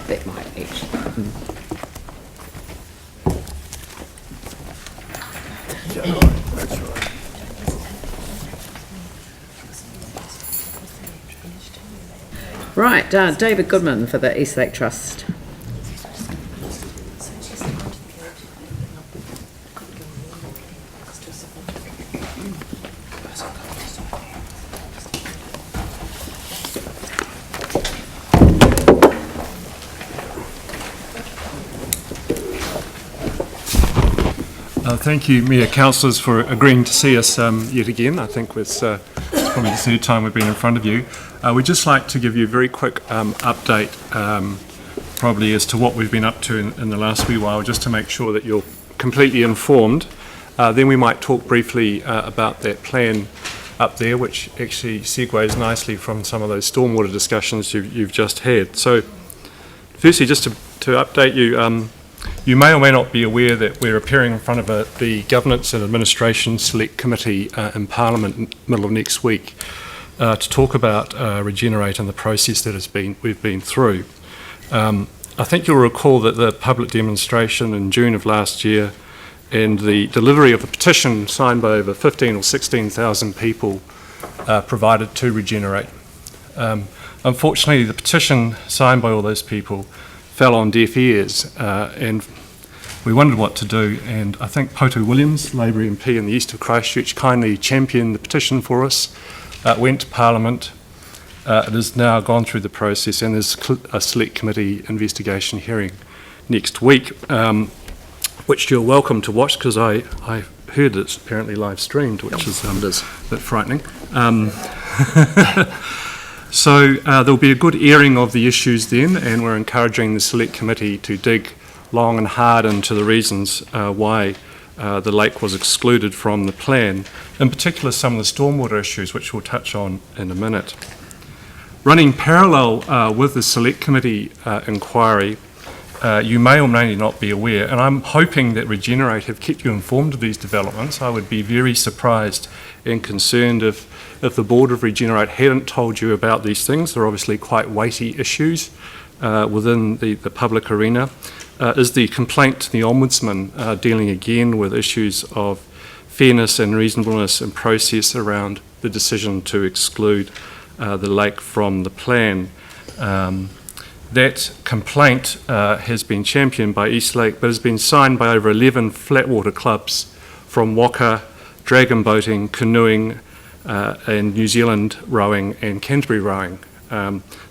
that might actually. Right, David Goodman for the Eastlake Trust. Thank you, Mayor, councillors, for agreeing to see us yet again. I think it's probably the third time we've been in front of you. We'd just like to give you a very quick update, probably as to what we've been up to in the last wee while, just to make sure that you're completely informed. Then we might talk briefly about that plan up there, which actually segues nicely from some of those stormwater discussions you've just had. So, firstly, just to update you, you may or may not be aware that we're appearing in front of the Governance and Administration Select Committee in Parliament in the middle of next week to talk about Regenerate and the process that we've been through. I think you'll recall that the public demonstration in June of last year and the delivery of a petition signed by over 15 or 16,000 people provided to Regenerate. Unfortunately, the petition signed by all those people fell on deaf ears, and we wondered what to do, and I think Poto Williams, Labour MP in the east of Christchurch, kindly championed the petition for us. It went to Parliament. It has now gone through the process, and there's a select committee investigation hearing next week, which you're welcome to watch, because I heard it's apparently live streamed, which is a bit frightening. So there'll be a good airing of the issues then, and we're encouraging the select committee to dig long and hard into the reasons why the lake was excluded from the plan, in particular some of the stormwater issues, which we'll touch on in a minute. Running parallel with the select committee inquiry, you may or may not be aware, and I'm hoping that Regenerate have kept you informed of these developments. I would be very surprised and concerned if the board of Regenerate hadn't told you about these things. They're obviously quite weighty issues within the public arena. Is the complaint to the Ombudsman dealing again with issues of fairness and reasonableness and process around the decision to exclude the lake from the plan. That complaint has been championed by Eastlake, but has been signed by over 11 flatwater clubs from Waka, dragon boating, canoeing, and New Zealand rowing and Canterbury rowing.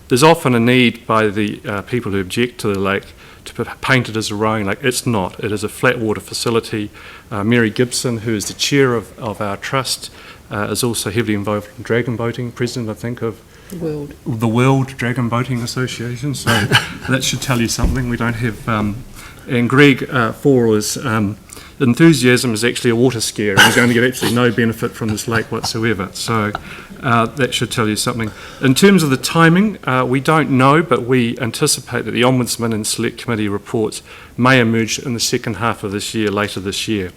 There's often a need by the people who object to the lake to paint it as a rowing lake. It's not. It is a flatwater facility. Mary Gibson, who is the chair of our trust, is also heavily involved in dragon boating, president, I think, of the World Dragon Boating Association. So that should tell you something. We don't have... and Greg Forl's enthusiasm is actually a water skier, and he's going to get absolutely no benefit from this lake whatsoever. So that should tell you something. In terms of the timing, we don't know, but we anticipate that the Ombudsman and Select Committee reports may emerge in the second half of this year, later this year.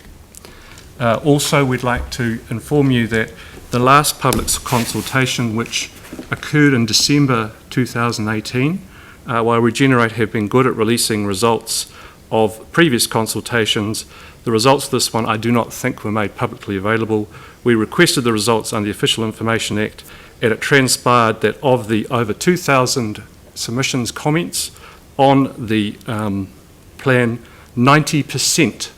Also, we'd like to inform you that the last public consultation, which occurred in December 2018, while Regenerate have been good at releasing results of previous consultations, the results of this one I do not think were made publicly available. We requested the results under the Official Information Act, and it transpired that of the over 2,000 submissions comments on the plan, 90%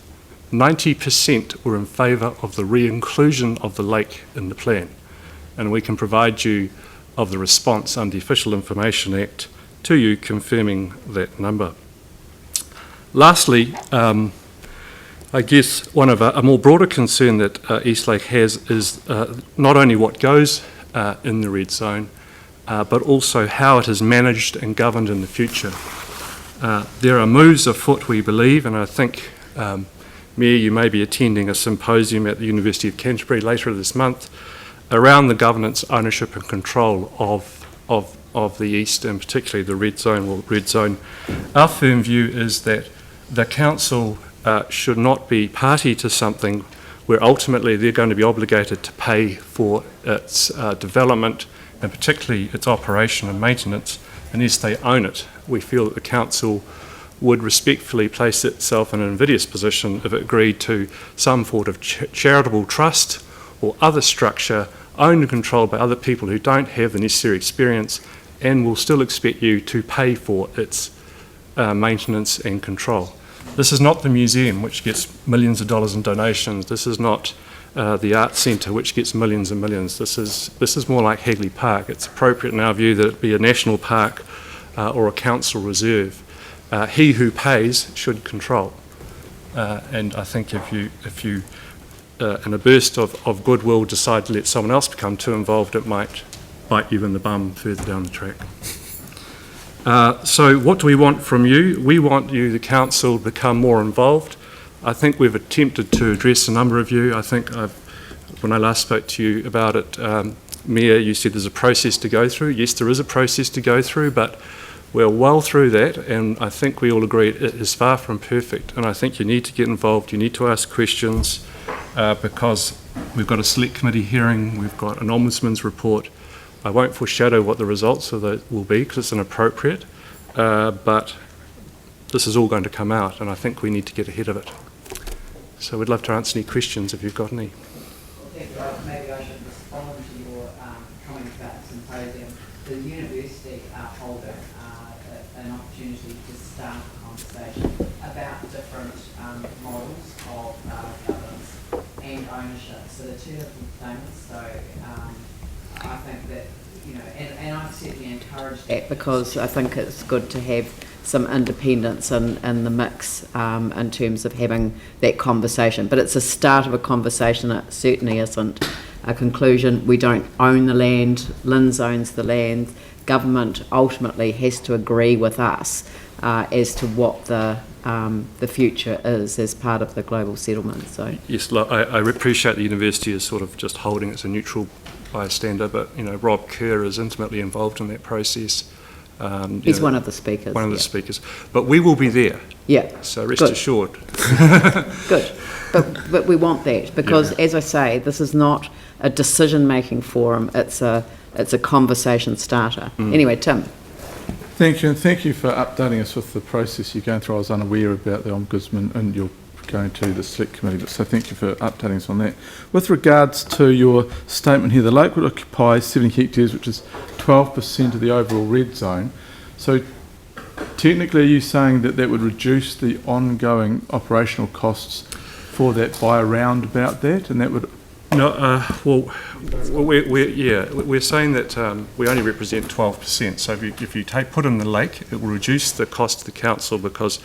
were in favour of the re-inclusion of the lake in the plan. And we can provide you of the response under the Official Information Act to you confirming that number. Lastly, I guess one of a more broader concern that Eastlake has is not only what goes in the red zone, but also how it is managed and governed in the future. There are moves afoot, we believe, and I think, Mayor, you may be attending a symposium at the University of Canterbury later this month around the governance, ownership and control of the East, and particularly the red zone. Our firm view is that the council should not be party to something where ultimately they're going to be obligated to pay for its development and particularly its operation and maintenance unless they own it. we feel that the council would respectfully place itself in an invidious position if it agreed to some sort of charitable trust or other structure owned and controlled by other people who don't have the necessary experience and will still expect you to pay for its maintenance and control. This is not the museum, which gets millions of dollars in donations. This is not the art centre, which gets millions and millions. This is more like Hagley Park. It's appropriate in our view that it be a national park or a council reserve. He who pays should control. And I think if you in a burst of goodwill decide to let someone else become too involved, it might bite you in the bum further down the track. So what do we want from you? We want you, the council, to become more involved. I think we've attempted to address a number of you. I think when I last spoke to you about it, Mayor, you said there's a process to go through. Yes, there is a process to go through, but we're well through that, and I think we all agree it is far from perfect. And I think you need to get involved, you need to ask questions, because we've got a select committee hearing, we've got an ombudsman's report. I won't foreshadow what the results of that will be because it's inappropriate, but this is all going to come out, and I think we need to get ahead of it. So we'd love to answer any questions if you've got any. Maybe I should respond to your comment about the symposium. The university hold an opportunity to start a conversation about different models of governance and ownership. So the two different things. So I think that, and I've certainly encouraged that because I think it's good to have some independence in the mix in terms of having that conversation. But it's a start of a conversation. It certainly isn't a conclusion. We don't own the land. LINZ owns the land. Government ultimately has to agree with us as to what the future is as part of the global settlement. So yes, I appreciate the university is sort of just holding it as a neutral bystander, but Rob Kerr is intimately involved in that process. He's one of the speakers. One of the speakers. But we will be there. Yeah. So rest assured. Good. But we want that because, as I say, this is not a decision-making forum. It's a conversation starter. Anyway, Tim. Thank you, and thank you for updating us with the process you're going through. I was unaware about the Ombudsman and you're going to the select committee, so thank you for updating us on that. With regards to your statement here, the lake would occupy 70 hectares, which is 12% of the overall red zone. So technically, are you saying that would reduce the ongoing operational costs for that by around about that, and that would? No, we're saying that we only represent 12%. So if you put in the lake, it will reduce the cost to the council because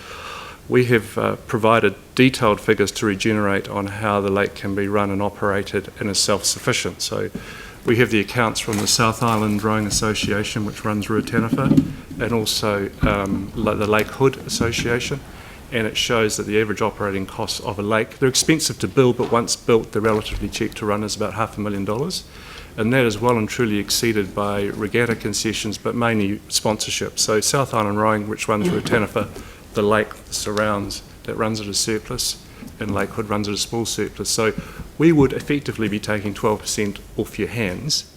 we have provided detailed figures to Regenerate on how the lake can be run and operated and is self-sufficient. So we have the accounts from the South Island Rowing Association, which runs Ruataniwha, and also the Lake Hood Association. And it shows that the average operating costs of a lake, they're expensive to build, but once built, they're relatively cheap to run, is about $500,000. And that is well and truly exceeded by regatta concessions, but mainly sponsorship. So South Island Rowing, which runs Ruataniwha, the lake surrounds, that runs at a surplus, and Lake Hood runs at a small surplus. So we would effectively be taking 12% off your hands,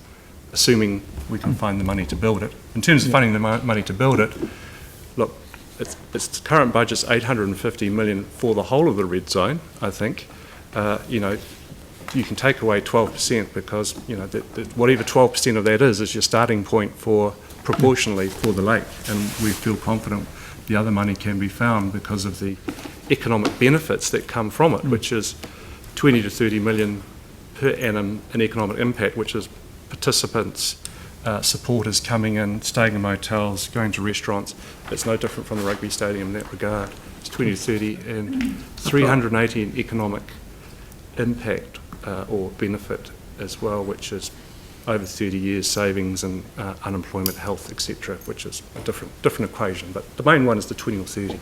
assuming we can find the money to build it. In terms of finding the money to build it, look, its current budget's $850 million for the whole of the red zone, I think. You can take away 12% because, whatever 12% of that is your starting point for proportionally for the lake. And we feel confident the other money can be found because of the economic benefits that come from it, which is 20 to 30 million per annum in economic impact, which is participants, supporters coming in, staying in motels, going to restaurants. It's no different from the rugby stadium in that regard. It's 20 to 30 and 380 in economic impact or benefit as well, which is over 30 years savings and unemployment, health, etc., which is a different equation. But the main one is the 20 or 30.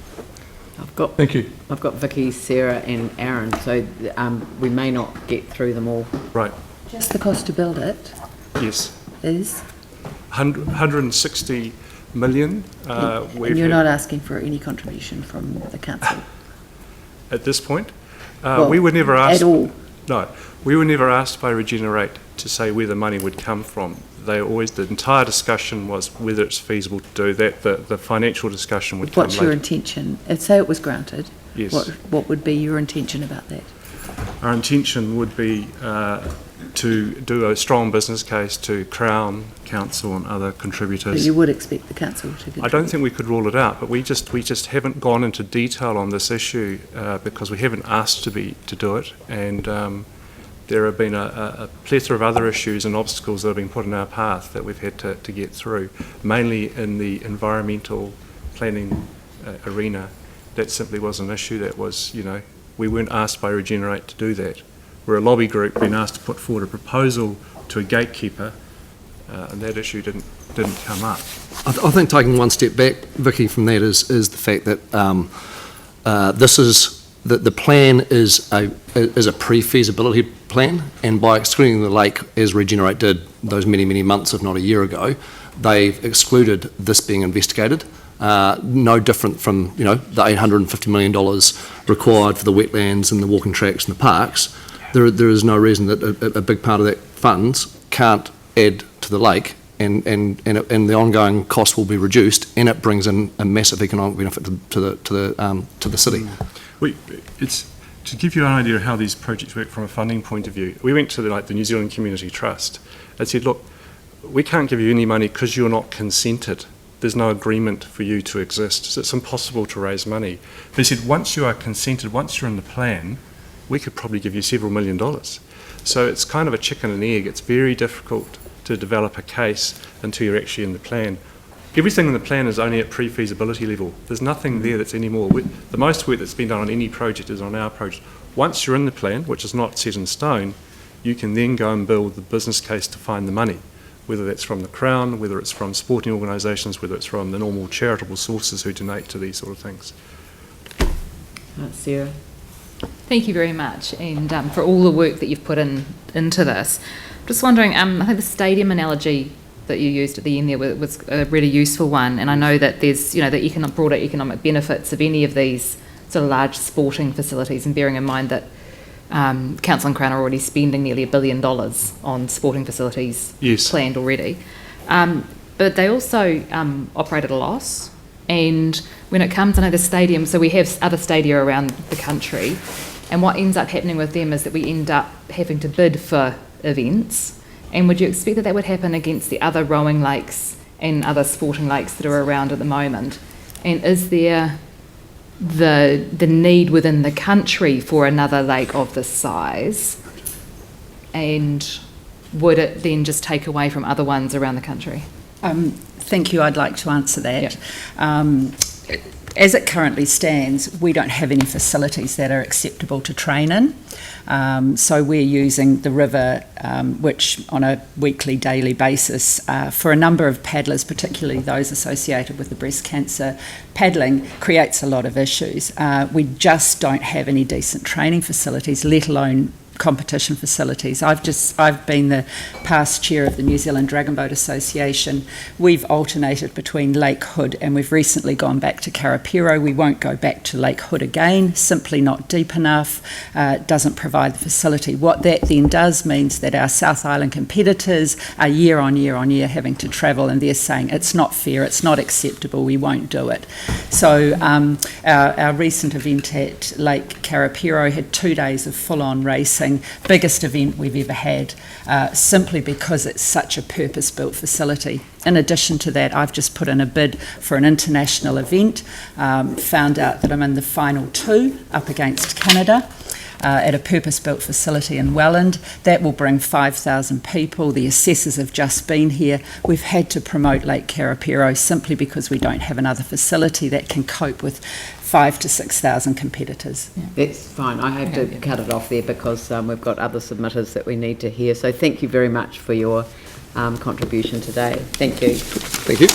Thank you. I've got Vicky, Sarah and Aaron, so we may not get through them all. Right. Just the cost to build it Yes. is? 160 million. And you're not asking for any contribution from the council? At this point? Well, we were never asked... At all? No. We were never asked by Regenerate to say where the money would come from. the entire discussion was whether it's feasible to do that. The financial discussion would come What's your later. intention? Say it was granted. Yes. What would be your intention about that? Our intention would be to do a strong business case to Crown, Council and other But contributors. you would expect the council to contribute. I don't think we could rule it out, but we just haven't gone into detail on this issue because we haven't asked to do it, and there have been a plethora of other issues and obstacles that have been put in our path that we've had to get through, mainly in the environmental planning arena. That simply was an issue that was, we weren't asked by Regenerate to do that. We're a lobby group being asked to put forward a proposal to a gatekeeper, and that issue didn't come up. I think taking one step back, Vicky, from that is the fact that the plan is a pre-feasibility plan, and by excluding the lake, as Regenerate did those many months, if not a year ago, they've excluded this being investigated. No different from the $850 million required for the wetlands and the walking tracks and the parks. There is no reason that a big part of that funds can't add to the lake, and the ongoing cost will be reduced, and it brings in a massive economic benefit to the city. It's to give you an idea of how these projects work from a funding point of view. We went to the New Zealand Community Trust and said, look, we can't give you any money because you're not consented. There's no agreement for you to exist, so it's impossible to raise money. They said, once you are consented, once you're in the plan, we could probably give you several $1 million. So it's kind of a chicken and egg. It's very difficult to develop a case until you're actually in the plan. Everything in the plan is only at pre-feasibility level. There's nothing there that's any more. The most work that's been done on any project is on our project. Once you're in the plan, which is not set in stone, you can then go and build the business case to find the money, whether that's from the Crown, whether it's from sporting organisations, whether it's from the normal charitable sources who donate to these sort of things. Sarah? Thank you very much, and for all the work that you've put into this. Just wondering, I think the stadium analogy that you used at the end there was a really useful one, and I know that there's the broader economic benefits of any of these sort of large sporting facilities, and bearing in mind that Council and Crown are already spending nearly $1 billion on sporting facilities planned already. But they also operate at a loss. And when it comes to the stadium, so we have other stadia around the country, and what ends up happening with them is that we end up having to bid for events. And would you expect that would happen against the other rowing lakes and other sporting lakes that are around at the moment? And is there the need within the country for another lake of this size, and would it then just take away from other ones around the country? Thank you. I'd like to answer that. Yep. As it currently stands, we don't have any facilities that are acceptable to train in. So we're using the river, which on a weekly, daily basis, for a number of paddlers, particularly those associated with the breast cancer paddling, creates a lot of issues. We just don't have any decent training facilities, let alone competition facilities. I've been the past chair of the New Zealand Dragon Boat Association. We've alternated between Lake Hood and we've recently gone back to Karapiro. We won't go back to Lake Hood again, simply not deep enough, doesn't provide the facility. What that then does means that our South Island competitors are year on year having to travel, and they're saying it's not fair, it's not acceptable, we won't do it. So our recent event at Lake Karapiro had 2 days of full-on racing, biggest event we've ever had, simply because it's such a purpose-built facility. In addition to that, I've just put in a bid for an international event, found out that I'm in the final 2 up against Canada, at a purpose-built facility in Welland. That will bring 5,000 people. The assessors have just been here. We've had to promote Lake Karapiro simply because we don't have another facility that can cope with 5,000 to 6,000 competitors. Yeah. That's fine. I have to cut it off there because we've got other submitters that we need to hear. So thank you very much for your contribution today. Thank you. Thank you.